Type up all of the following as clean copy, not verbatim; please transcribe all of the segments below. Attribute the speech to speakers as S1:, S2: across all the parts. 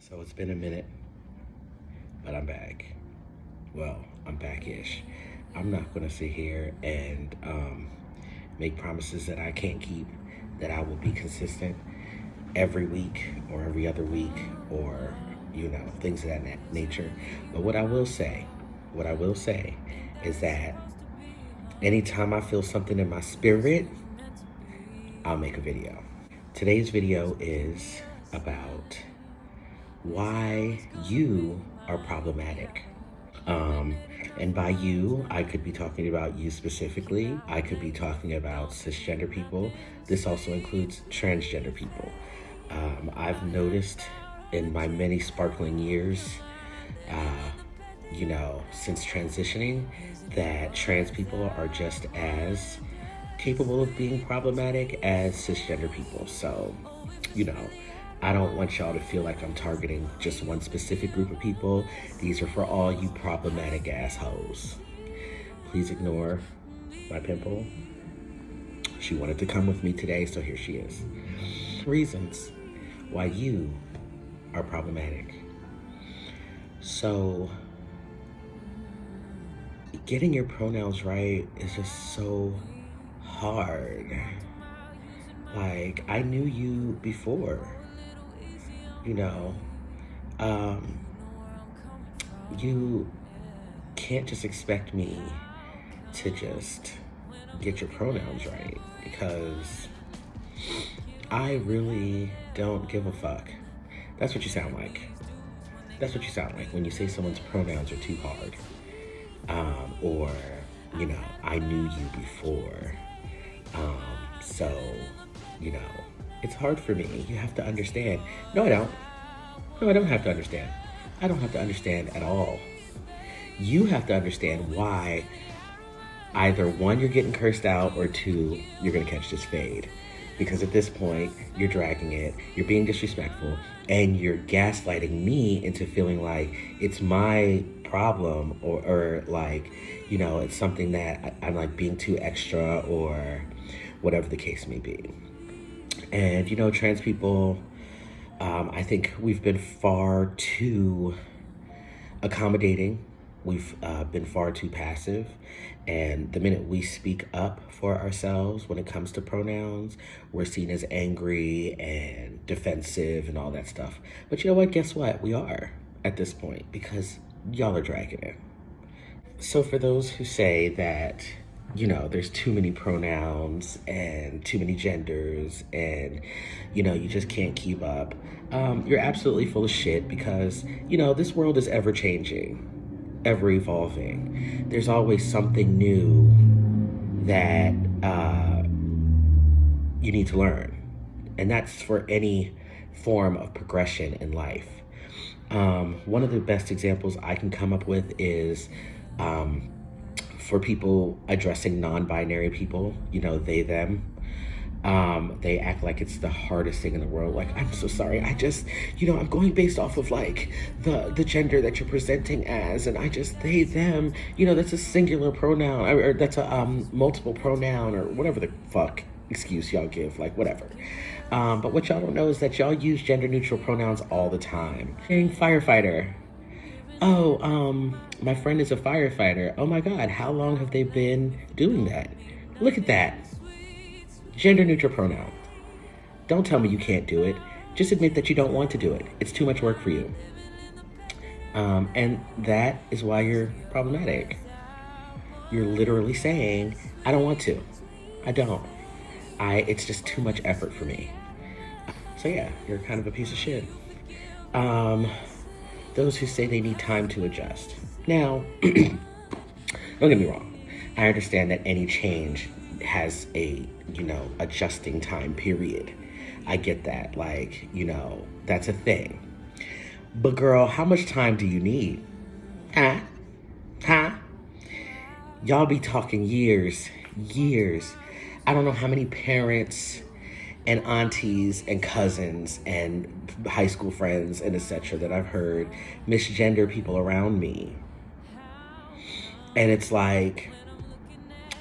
S1: So it's been a minute, but I'm back. Well, I'm back-ish. I'm not gonna sit here and make promises that I can't keep, that I will be consistent every week or every other week or, things of that nature. But what I will say is that anytime I feel something in my spirit, I'll make a video. Today's video is about why you are problematic. And by you, I could be talking about you specifically. I could be talking about cisgender people. This also includes transgender people. I've noticed in my many sparkling years, since transitioning, that trans people are just as capable of being problematic as cisgender people. So, I don't want y'all to feel like I'm targeting just one specific group of people. These are for all you problematic assholes. Please ignore my pimple. She wanted to come with me today, so here she is. Reasons why you are problematic. So, getting your pronouns right is just so hard. Like, I knew you before. You can't just expect me to just get your pronouns right, because I really don't give a fuck. That's what you sound like. That's what you sound like when you say someone's pronouns are too hard. Or, I knew you before. So, it's hard for me. You have to understand. No, I don't. No, I don't have to understand. I don't have to understand at all. You have to understand why either one, you're getting cursed out, or two, you're gonna catch this fade. Because at this point, you're dragging it, you're being disrespectful, and you're gaslighting me into feeling like it's my problem, or it's something that I'm like being too extra, or whatever the case may be. And, trans people, I think we've been far too accommodating. We've been far too passive. And the minute we speak up for ourselves when it comes to pronouns, we're seen as angry and defensive and all that stuff. But you know what? Guess what? We are at this point, because y'all are dragging it. So for those who say that, there's too many pronouns and too many genders and, you just can't keep up, you're absolutely full of shit, because, this world is ever changing, ever evolving. There's always something new that you need to learn. And that's for any form of progression in life. One of the best examples I can come up with is for people addressing non-binary people, they, them. They act like it's the hardest thing in the world. Like, I'm so sorry. I just, I'm going based off of like the gender that you're presenting as, and I just, they, them, that's a singular pronoun, or that's a multiple pronoun, or whatever the fuck excuse y'all give, like whatever. But what y'all don't know is that y'all use gender neutral pronouns all the time. Saying firefighter. Oh, my friend is a firefighter. Oh my God, how long have they been doing that? Look at that. Gender neutral pronoun. Don't tell me you can't do it. Just admit that you don't want to do it. It's too much work for you. And that is why you're problematic. You're literally saying, I don't want to. I don't. It's just too much effort for me. So yeah, you're kind of a piece of shit. Those who say they need time to adjust. Now, don't get me wrong. I understand that any change has a, adjusting time period. I get that. Like, that's a thing. But girl, how much time do you need? Huh? Y'all be talking years. I don't know how many parents and aunties and cousins and high school friends and etc. that I've heard misgender people around me. And it's like,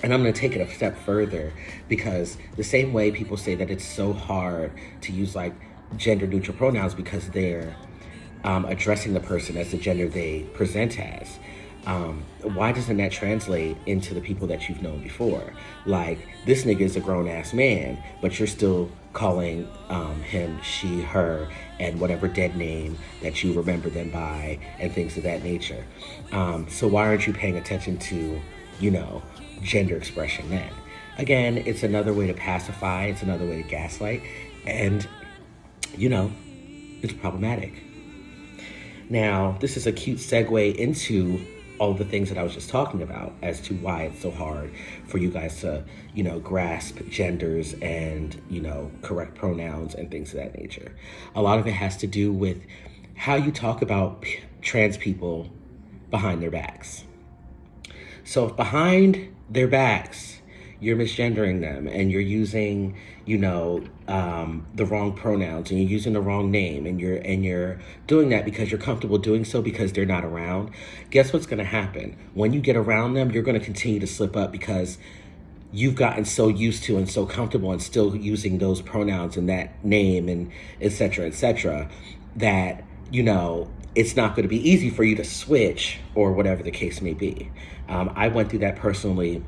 S1: and I'm going to take it a step further, because the same way people say that it's so hard to use like gender neutral pronouns because they're addressing the person as the gender they present as. Why doesn't that translate into the people that you've known before? Like, this nigga is a grown-ass man, but you're still calling him she, her, and whatever dead name that you remember them by, and things of that nature. So why aren't you paying attention to, gender expression then? Again, it's another way to pacify, it's another way to gaslight, and, it's problematic. Now, this is a cute segue into all the things that I was just talking about as to why it's so hard for you guys to, grasp genders and, correct pronouns and things of that nature. A lot of it has to do with how you talk about trans people behind their backs. So if behind their backs, you're misgendering them and you're using, the wrong pronouns and you're using the wrong name and you're doing that because you're comfortable doing so because they're not around, guess what's going to happen? When you get around them, you're going to continue to slip up because you've gotten so used to and so comfortable and still using those pronouns and that name and et cetera, that, it's not going to be easy for you to switch or whatever the case may be. I went through that personally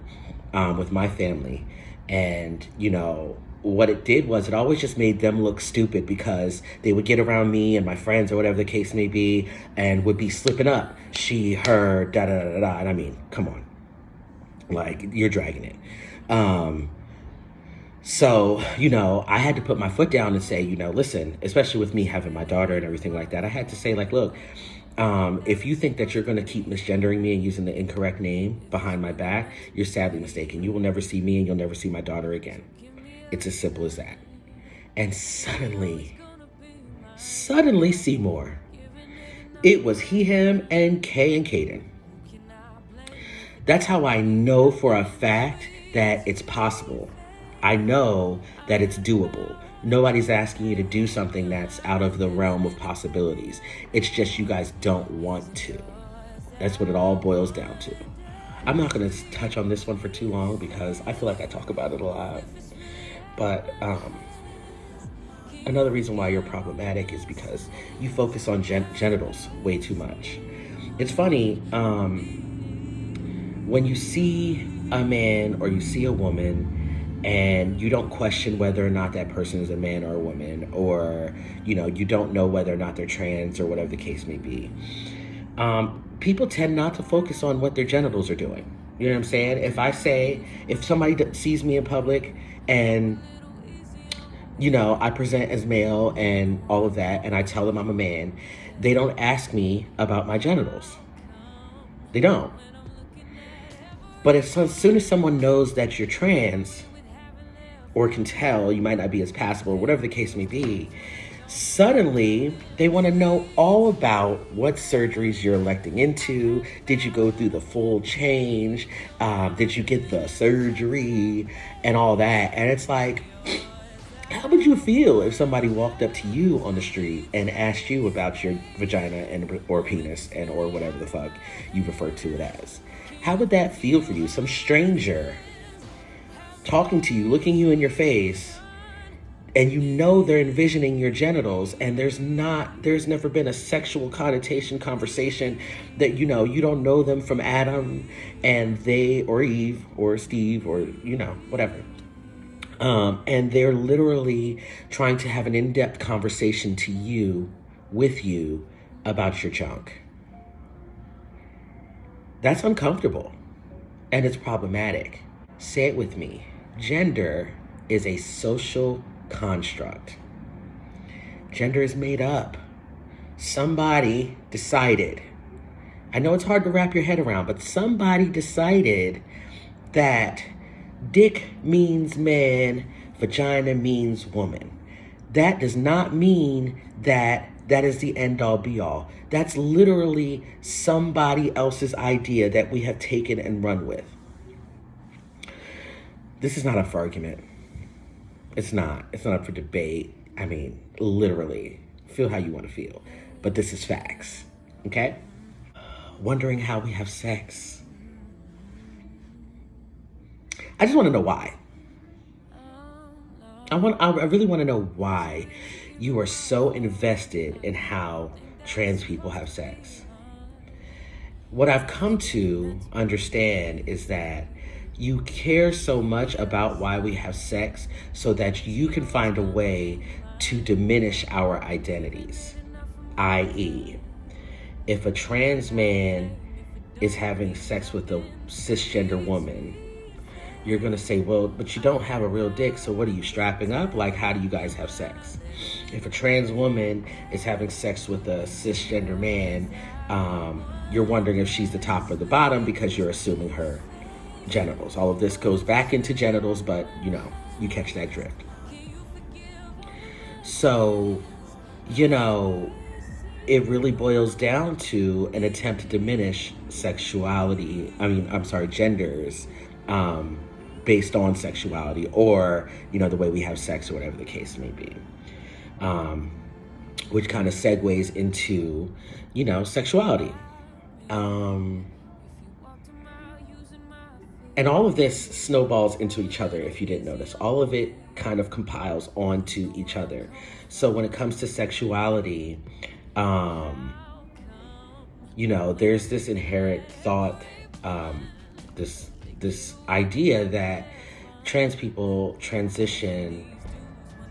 S1: with my family. And, what it did was it always just made them look stupid because they would get around me and my friends or whatever the case may be and would be slipping up. She, her, da-da-da-da-da. And I mean, come on. Like, you're dragging it. So, I had to put my foot down and say, listen, especially with me having my daughter and everything like that, I had to say, like, look, if you think that you're going to keep misgendering me and using the incorrect name behind my back, you're sadly mistaken. You will never see me and you'll never see my daughter again. It's as simple as that. And suddenly, Seymour, it was he, him, and Kay and Kaden. That's how I know for a fact that it's possible. I know that it's doable. Nobody's asking you to do something that's out of the realm of possibilities. It's just you guys don't want to. That's what it all boils down to. I'm not going to touch on this one for too long because I feel like I talk about it a lot. But another reason why you're problematic is because you focus on genitals way too much. It's funny, when you see a man or you see a woman and you don't question whether or not that person is a man or a woman, or, you don't know whether or not they're trans or whatever the case may be, people tend not to focus on what their genitals are doing. You know what I'm saying? If somebody sees me in public and, I present as male and all of that, and I tell them I'm a man, they don't ask me about my genitals. They don't. But as soon as someone knows that you're trans, or can tell, you might not be as passable, or whatever the case may be, suddenly they want to know all about what surgeries you're electing into. Did you go through the full change? Did you get the surgery and all that? And it's like, how would you feel if somebody walked up to you on the street and asked you about your vagina or penis or whatever the fuck you refer to it as? How would that feel for you? Some stranger talking to you, looking you in your face, and they're envisioning your genitals, and there's never been a sexual connotation conversation that, you don't know them from Adam and they or Eve or Steve or, whatever. And they're literally trying to have an in-depth conversation with you about your junk. That's uncomfortable and it's problematic. Say it with me. Gender is a social construct. Gender is made up. Somebody decided. I know it's hard to wrap your head around, but somebody decided that dick means man, vagina means woman. That does not mean that is the end all be all. That's literally somebody else's idea that we have taken and run with. This is not up for argument. It's not. It's not up for debate. I mean, literally, feel how you want to feel. But this is facts, okay? Wondering how we have sex. I just want to know why. I really want to know why you are so invested in how trans people have sex. What I've come to understand is that you care so much about why we have sex so that you can find a way to diminish our identities. I.e., if a trans man is having sex with a cisgender woman, you're going to say, well, but you don't have a real dick, so what are you, strapping up? Like, how do you guys have sex? If a trans woman is having sex with a cisgender man, you're wondering if she's the top or the bottom because you're assuming her genitals. All of this goes back into genitals, but, you catch that drift. So, it really boils down to an attempt to diminish genders, based on sexuality or, the way we have sex or whatever the case may be. Which kind of segues into, sexuality. And all of this snowballs into each other, if you didn't notice. All of it kind of compiles onto each other. So when it comes to sexuality, there's this inherent thought, this idea that trans people transition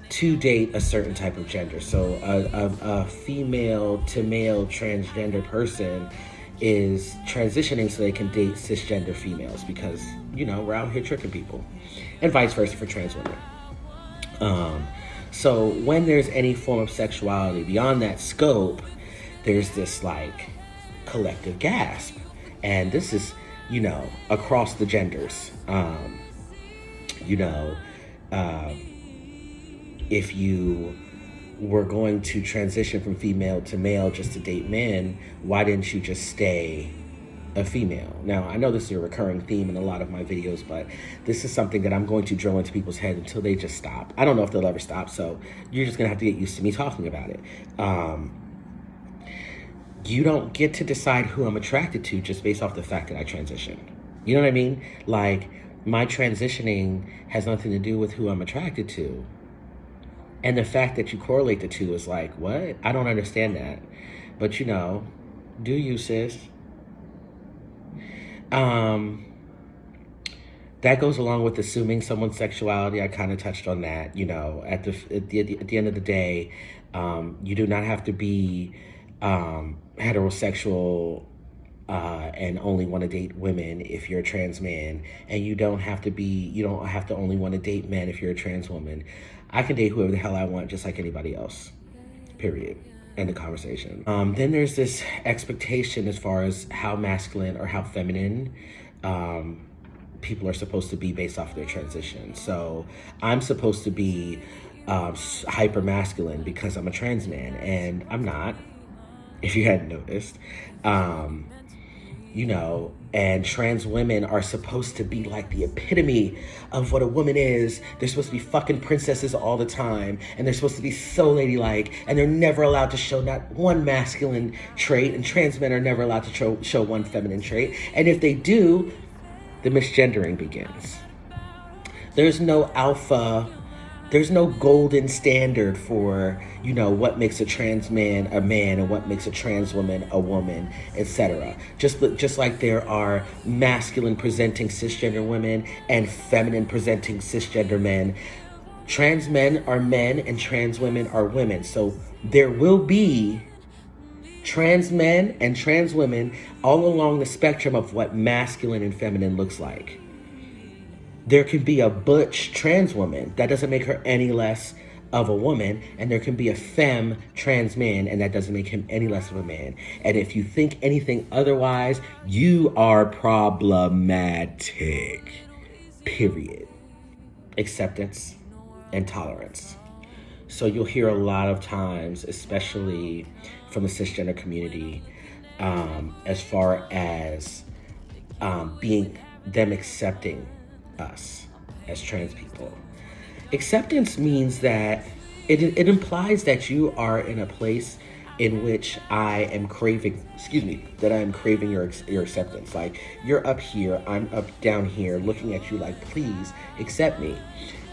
S1: to date a certain type of gender. So a female to male transgender person is transitioning so they can date cisgender females because, we're out here tricking people. And vice versa for trans women. So when there's any form of sexuality beyond that scope, there's this collective gasp. And this is, across the genders. If you were going to transition from female to male just to date men, why didn't you just stay a female? Now, I know this is a recurring theme in a lot of my videos, but this is something that I'm going to drill into people's heads until they just stop. I don't know if they'll ever stop, so you're just going to have to get used to me talking about it. You don't get to decide who I'm attracted to just based off the fact that I transitioned. You know what I mean? My transitioning has nothing to do with who I'm attracted to. And the fact that you correlate the two is what? I don't understand that. But, do you, sis? That goes along with assuming someone's sexuality. I kind of touched on that. At the end of the day, you do not have to be heterosexual and only want to date women if you're a trans man, and you don't have to only want to date men if you're a trans woman. I can date whoever the hell I want, just like anybody else. Period. End of conversation. Then there's this expectation as far as how masculine or how feminine people are supposed to be based off of their transition. So I'm supposed to be hyper masculine because I'm a trans man, and I'm not, if you hadn't noticed. And trans women are supposed to be the epitome of what a woman is. They're supposed to be fucking princesses all the time, and they're supposed to be so ladylike, and they're never allowed to show not one masculine trait, and trans men are never allowed to show one feminine trait. And if they do, the misgendering begins. There's no golden standard for, what makes a trans man a man and what makes a trans woman a woman, etc. Just like there are masculine presenting cisgender women and feminine presenting cisgender men, trans men are men and trans women are women. So there will be trans men and trans women all along the spectrum of what masculine and feminine looks like. There can be a butch trans woman. That doesn't make her any less of a woman. And there can be a femme trans man, and that doesn't make him any less of a man. And if you think anything otherwise, you are problematic. Period. Acceptance and tolerance. So you'll hear a lot of times, especially from the cisgender community, as far as being them accepting us as trans people. Acceptance means that it implies that you are in a place in which I am craving your acceptance. You're up here, I'm up down here, looking at you please accept me.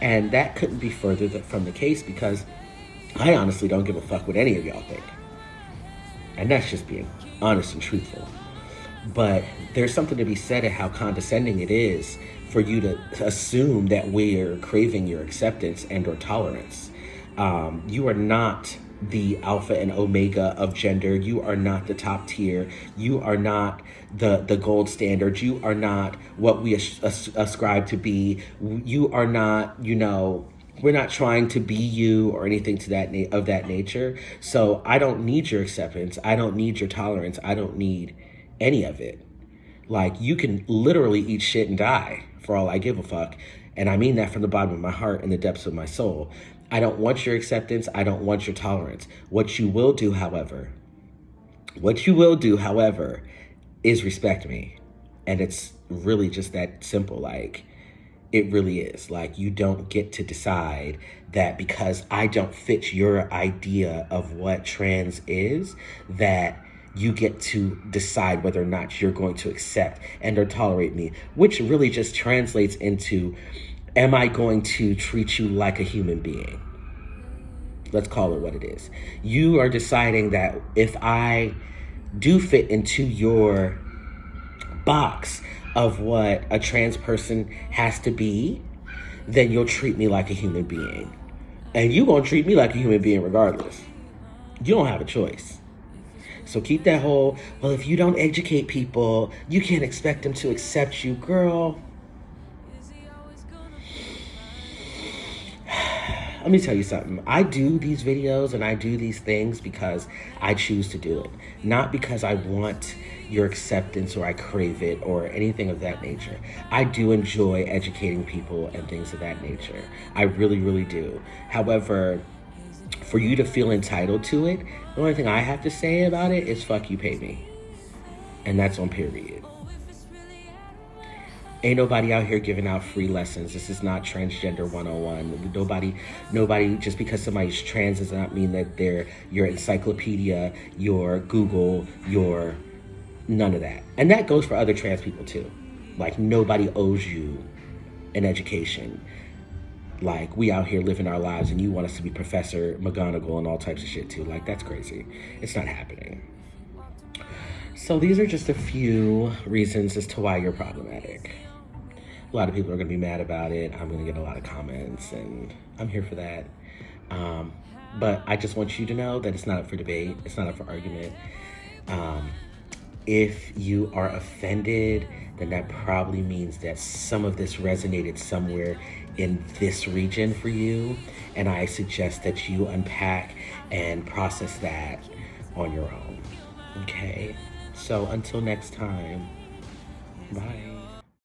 S1: And that couldn't be further from the case, because I honestly don't give a fuck what any of y'all think. And that's just being honest and truthful. But there's something to be said at how condescending it is for you to assume that we're craving your acceptance and or tolerance. You are not the alpha and omega of gender. You are not the top tier. You are not the gold standard. You are not what we ascribe to be. You are not, we're not trying to be you or anything to that of that nature. So I don't need your acceptance. I don't need your tolerance. I don't need any of it. Like, you can literally eat shit and die for all I give a fuck. And I mean that from the bottom of my heart and the depths of my soul. I don't want your acceptance. I don't want your tolerance. What you will do, however, is respect me. And it's really just that simple. Like, it really is. Like, you don't get to decide that because I don't fit your idea of what trans is, that you get to decide whether or not you're going to accept and or tolerate me, which really just translates into, am I going to treat you like a human being? Let's call it what it is. You are deciding that if I do fit into your box of what a trans person has to be, then you'll treat me like a human being. And you're going to treat me like a human being regardless. You don't have a choice. So keep that whole, well, if you don't educate people, you can't expect them to accept you. Girl, let me tell you something. I do these videos and I do these things because I choose to do it. Not because I want your acceptance or I crave it or anything of that nature. I do enjoy educating people and things of that nature. I really, really do. However, for you to feel entitled to it, the only thing I have to say about it is fuck you, pay me. And that's on period. Ain't nobody out here giving out free lessons. This is not transgender 101. Nobody, just because somebody's trans does not mean that they're your encyclopedia, your Google, your none of that. And that goes for other trans people too. Like, nobody owes you an education. Like, we out here living our lives and you want us to be Professor McGonagall and all types of shit too. Like, that's crazy. It's not happening. So these are just a few reasons as to why you're problematic. A lot of people are going to be mad about it. I'm going to get a lot of comments and I'm here for that. But I just want you to know that it's not up for debate. It's not up for argument. If you are offended, then that probably means that some of this resonated somewhere in this region for you. And I suggest that you unpack and process that on your own. Okay? So until next time.